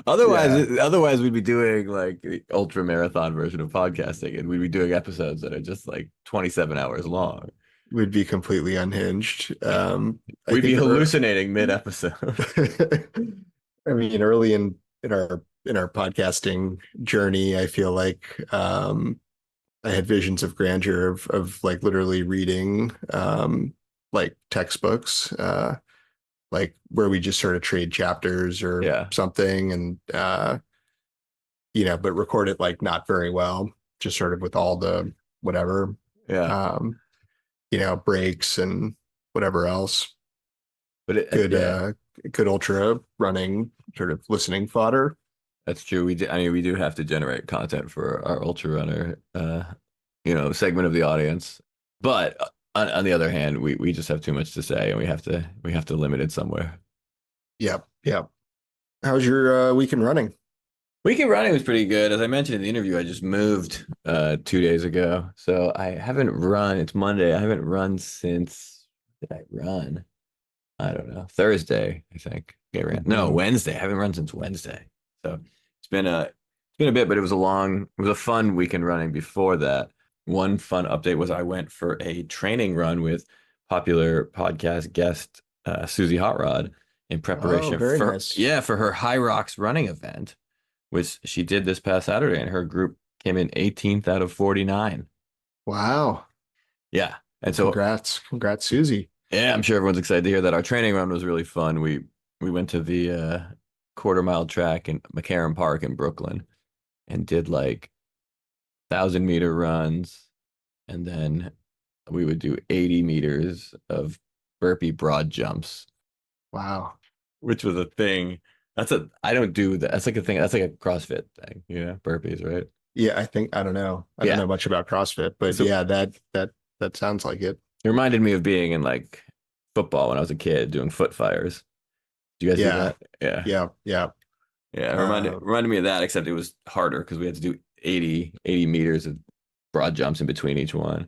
Otherwise we'd be doing like the ultra marathon version of podcasting, and we'd be doing episodes that are just like 27 hours long. We'd be completely unhinged. We'd be hallucinating mid-episode. I mean, early in our podcasting journey, I feel like I had visions of grandeur of like literally reading like textbooks, like where we just sort of trade chapters or something, and but record it like not very well, just sort of with all the whatever, breaks and whatever else. But good ultra running sort of listening fodder. That's true. We do have to generate content for our Ultrarunner segment of the audience. But on the other hand, we just have too much to say, and we have to limit it somewhere. Yep. How's your weekend running? Weekend running was pretty good. As I mentioned in the interview, I just moved 2 days ago. So I haven't run. It's Monday. I haven't run since, did I run? I don't know. Thursday, I think. No, Wednesday. I haven't run since Wednesday. So it's been a bit, but it was a fun weekend running before that. One fun update was I went for a training run with popular podcast guest Susie Hot Rod in preparation for her High Rocks running event, which she did this past Saturday, and her group came in 18th out of 49. Wow. Yeah. And so congrats, Susie. Yeah, I'm sure everyone's excited to hear that. Our training run was really fun. We went to the quarter-mile track in McCarran Park in Brooklyn and did like 1,000-meter runs, and then we would do 80 meters of burpee broad jumps. Wow. Which was a thing. I don't do that. That's like a thing. That's like a CrossFit thing, burpees, right? Yeah, I don't know. I don't know much about CrossFit, but yeah, that sounds like it. It reminded me of being in like football when I was a kid doing foot fires. Do you guys do that? Yeah. It reminded me of that, except it was harder because we had to do 80 meters of broad jumps in between each one.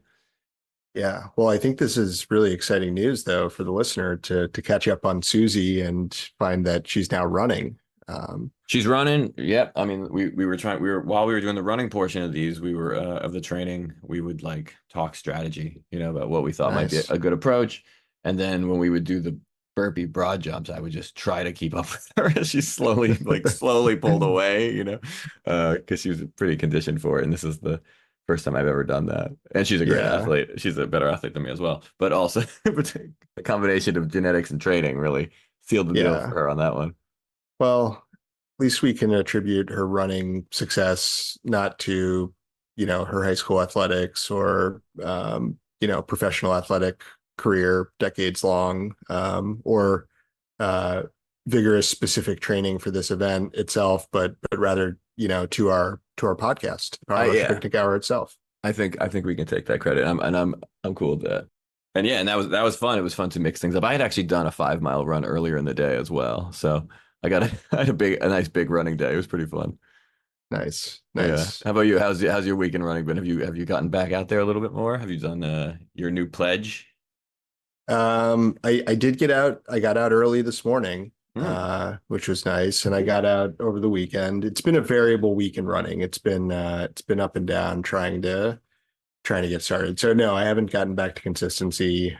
Yeah. Well, I think this is really exciting news, though, for the listener to catch up on Susie and find that she's now running. She's running. Yep. I mean, we were trying. While we were doing the running portion of these, we were of the training. We would like talk strategy, about what we thought might be Nice. a good approach. And then when we would do the burpee broad jumps, I would just try to keep up with her as she slowly pulled away, because she was pretty conditioned for it. And this is the first time I've ever done that. And she's a great Yeah. athlete. She's a better athlete than me as well. But also, the combination of genetics and training really sealed the deal for Yeah. her on that one. Well, at least we can attribute her running success not to, her high school athletics or, professional athletic career, decades long, or vigorous specific training for this event itself, but rather, to our podcast, Power Motion Yeah. Picnic Hour itself. I think we can take that credit. I'm cool with that. And yeah, and that was fun. It was fun to mix things up. I had actually done a 5 mile run earlier in the day as well. So I had a nice big running day. It was pretty fun. Nice. Yeah. How about you? How's your weekend running been? Have you gotten back out there a little bit more? Have you done your new pledge? I did get out. I got out early this morning, Mm. which was nice, and I got out over the weekend. It's been a variable week in running. It's been up and down trying to get started. So no, I haven't gotten back to consistency.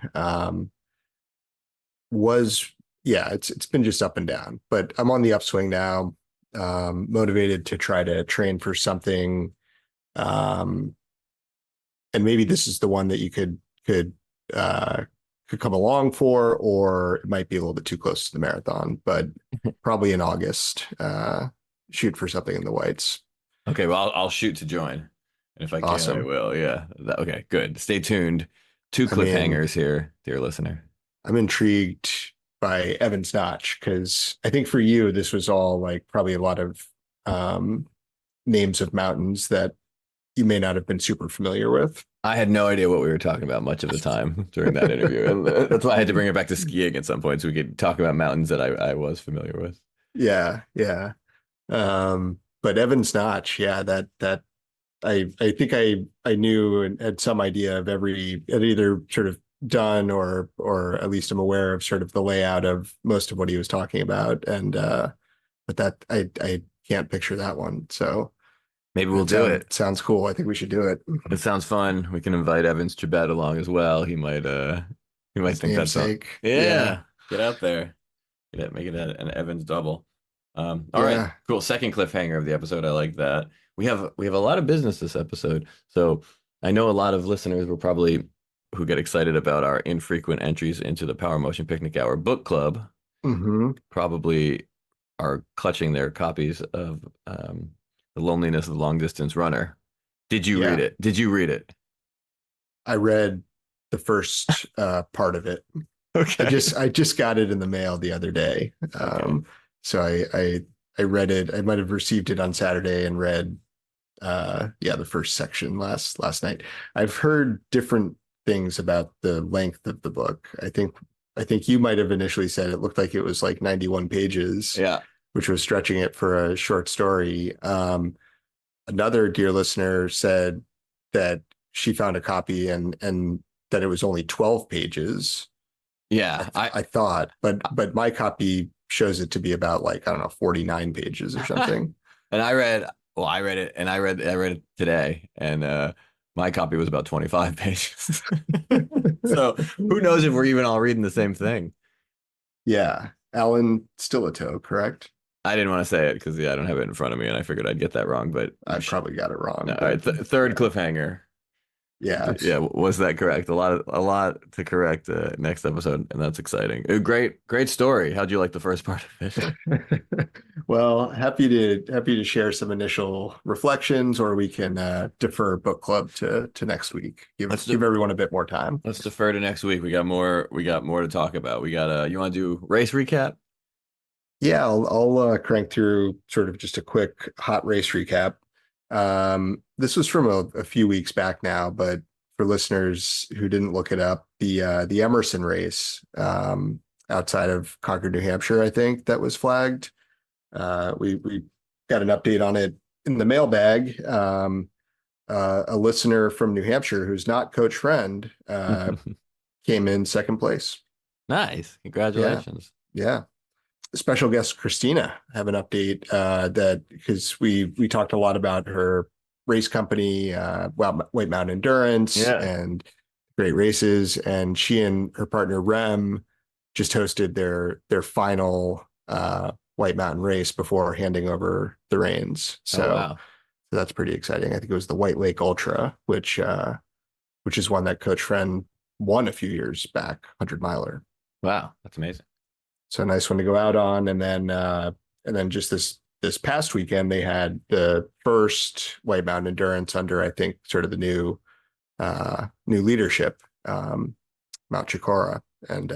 It's been just up and down, but I'm on the upswing now. Motivated to try to train for something. And maybe this is the one that you could come along for, or it might be a little bit too close to the marathon, but probably in August, shoot for something in the whites. Okay, well, I'll shoot to join. And if I can, I Awesome. will. Yeah. Okay, good. Stay tuned. Two I mean, cliffhangers here, dear listener. I'm intrigued by Evan's Notch because I think for you, this was all like probably a lot of names of mountains that you may not have been super familiar with. I had no idea what we were talking about much of the time during that interview. And that's why I had to bring it back to skiing at some point so we could talk about mountains that I was familiar with. Yeah, yeah. But Evan's Notch, yeah, that I think I knew and had some idea of had either sort of done or at least I'm aware of sort of the layout of most of what he was talking about. And but that I can't picture that one. So Maybe we'll do it. Sounds cool. I think we should do it. It sounds fun. We can invite Evans Chibet along as well. He might think that's fun. Yeah. Get out there. Make it an Evans double. All right, cool. Second cliffhanger of the episode. I like that. We have a lot of business this episode. So I know a lot of listeners who get excited about our infrequent entries into the Power Motion Picnic Hour book club probably are clutching their copies of The Loneliness of the Long Distance Runner. Did you read it? Did you read it? I read the first part of it. Okay. I just got it in the mail the other day. Okay. So I read it. I might have received it on Saturday and read the first section last night. I've heard different things about the length of the book. I think you might have initially said it looked like it was like 91 pages. Yeah. Which was stretching it for a short story. Another dear listener said that she found a copy and that it was only 12 pages. Yeah, I thought, but my copy shows it to be about like, I don't know, 49 pages or something. And I read it and I read it today and my copy was about 25 pages. So who knows if we're even all reading the same thing. Yeah. Alan Stillito, correct? I didn't want to say it because I don't have it in front of me and I figured I'd get that wrong, but I probably got it wrong. No, all right, third cliffhanger. Yeah. Yeah, was that correct? A lot to correct next episode, and that's exciting. Great story. How'd you like the first part of it? Well, happy to share some initial reflections, or we can defer book club to next week. Give everyone a bit more time. Let's defer to next week. We got more to talk about. We got you want to do race recap? Yeah, I'll crank through sort of just a quick hot race recap. This was from a few weeks back now, but for listeners who didn't look it up, the Emerson race outside of Concord, New Hampshire, I think that was flagged. We got an update on it in the mailbag. A listener from New Hampshire who's not Coach Friend came in second place. Nice, congratulations. Yeah. special guest Christina have an update that because we talked a lot about her race company, White Mountain Endurance, Yeah. and great races, and she and her partner Rem just hosted their final White Mountain race before handing over the reins. Oh, wow. So that's pretty exciting. I think it was the White Lake Ultra, which is one that Coach Friend won a few years back, 100-miler. Wow, that's amazing. So a nice one to go out on. And then just this past weekend, they had the first White Mountain Endurance under, I think, sort of the new leadership, Mount Chikora, and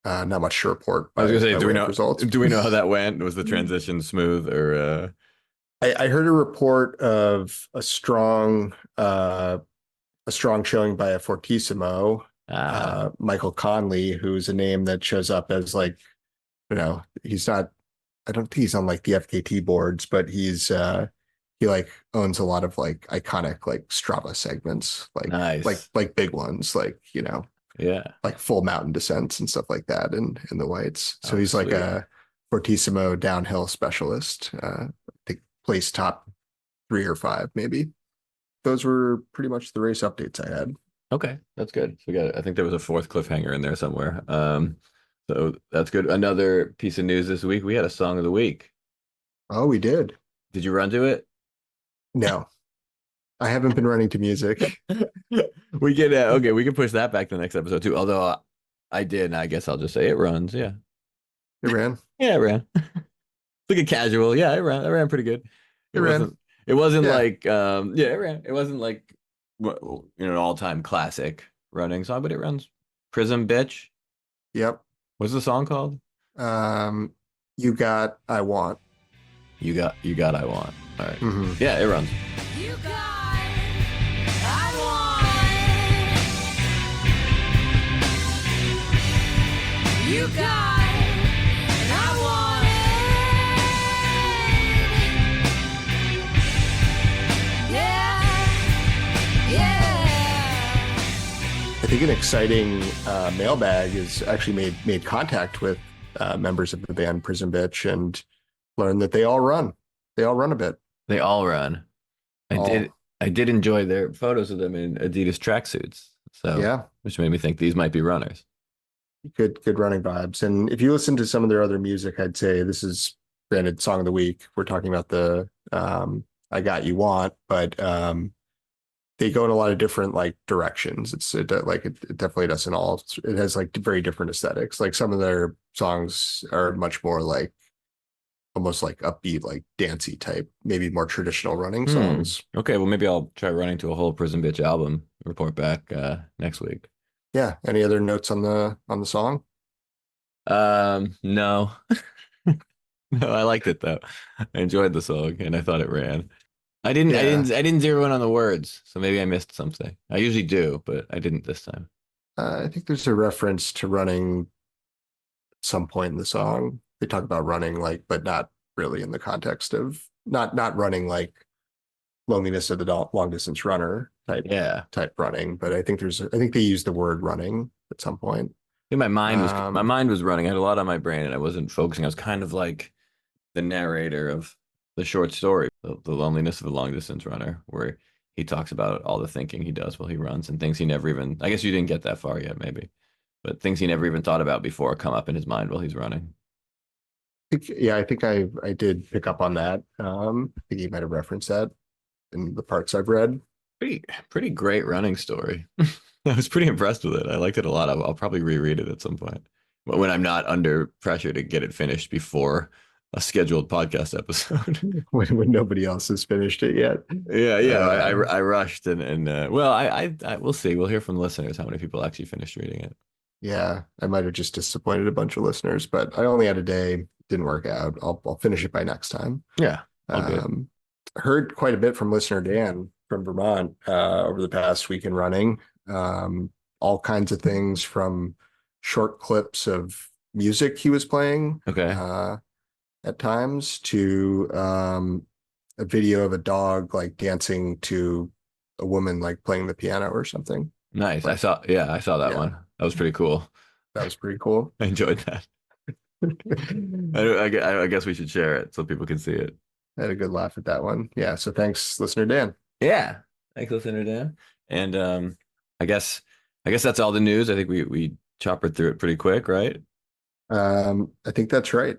not much to report. I was gonna say, results? Do we know how that went? Was the transition smooth or? I heard a report of a strong showing by a Fortissimo, Michael Conley, who's a name that shows up as like, he's not. I don't think he's on like the FKT boards, but he like owns a lot of like iconic like Strava segments, like nice. like big ones, like like full mountain descents and stuff like that in the whites. So he's sweet. Like a Fortissimo downhill specialist. I think placed top 3 or 5 maybe. Those were pretty much the race updates I had. Okay, that's good. So I think there was a 4th cliffhanger in there somewhere. So that's good. Another piece of news this week. We had a song of the week. Oh, we did. Did you run to it? No, I haven't been running to music. We can push that back to the next episode too. Although I did, and I guess I'll just say it runs. Yeah, it ran. Yeah, it ran. Like a casual. Yeah, it ran. It ran pretty good. It ran. It wasn't like it ran. It wasn't like an all-time classic running song, but it runs. Prism Bitch. Yep. What's the song called? You Got I Want. You got I Want. All right. Mm-hmm. Yeah, it runs. You got I want. You got and I want it. Yeah. I think an exciting mailbag is actually made contact with members of the band Prison Bitch and learned that they all run. They all run a bit. They all run. I did enjoy their photos of them in Adidas tracksuits. So yeah, which made me think these might be runners. Good running vibes. And if you listen to some of their other music, I'd say this is granted song of the week. We're talking about the I Got You Want, but they go in a lot of different like directions. It definitely doesn't all. It has like very different aesthetics. Like some of their songs are much more like almost like upbeat, like dancey type, maybe more traditional running songs. Okay, well maybe I'll try running to a whole Prison Bitch album. Report back next week. Yeah. Any other notes on the song? No. No, I liked it though. I enjoyed the song and I thought it ran. I didn't zero in on the words, so maybe I missed something. I usually do, but I didn't this time. I think there's a reference to running at some point in the song. They talk about running, like, but not really in the context of not running like Loneliness of the Long Distance Runner type running. But I think they use the word running at some point. I think my mind was running. I had a lot on my brain and I wasn't focusing. I was kind of like the narrator of the short story, the Loneliness of a Long Distance Runner, where he talks about all the thinking he does while he runs and things he never even, I guess you didn't get that far yet, maybe, but things he never even thought about before come up in his mind while he's running. I think I did pick up on that. I think he might have referenced that in the parts I've read. Pretty great running story. I was pretty impressed with it. I liked it a lot. I'll probably reread it at some point, but when I'm not under pressure to get it finished before a scheduled podcast episode. when nobody else has finished it yet. Yeah. I rushed and well, I we'll see. We'll hear from the listeners how many people actually finished reading it. Yeah, I might have just disappointed a bunch of listeners, but I only had a day. Didn't work out. I'll finish it by next time. Yeah. Heard quite a bit from listener Dan from Vermont over the past week in running. All kinds of things from short clips of music he was playing. Okay. At times to a video of a dog like dancing to a woman like playing the piano or something. Nice. I saw that one. That was pretty cool. That was pretty cool. I enjoyed that. I guess we should share it so people can see it. I had a good laugh at that one. Yeah. So thanks, listener Dan. Yeah. Thanks, listener Dan. And I guess that's all the news. I think we choppered through it pretty quick, right? I think that's right.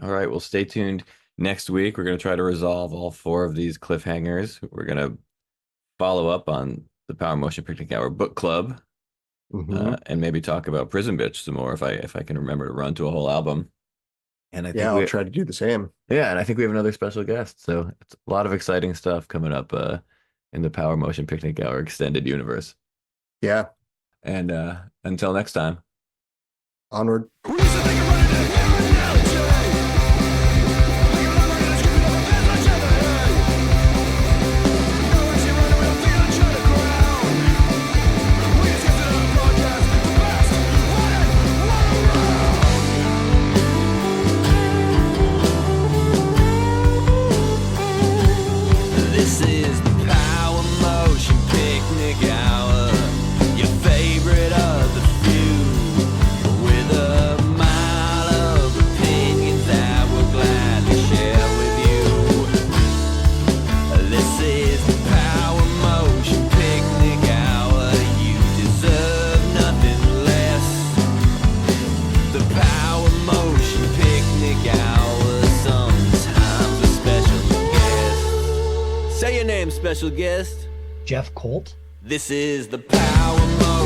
All right. Well, stay tuned. Next week, we're going to try to resolve all 4 of these cliffhangers. We're going to follow up on the Power Motion Picnic Hour book club, and maybe talk about Prison Bitch some more if I can remember to run to a whole album. And I think I'll try to do the same. Yeah, and I think we have another special guest. So it's a lot of exciting stuff coming up in the Power Motion Picnic Hour extended universe. Yeah. And until next time. Onward. This is the Power Motion Picnic Hour, your favorite of the few, with a mile of opinions that we'll gladly share with you. This is the Power Motion Picnic Hour, you deserve nothing less. The Power Motion Picnic Hour, sometimes with special guests. Say your name, special guest. Jeff Colt. This is the Power Motion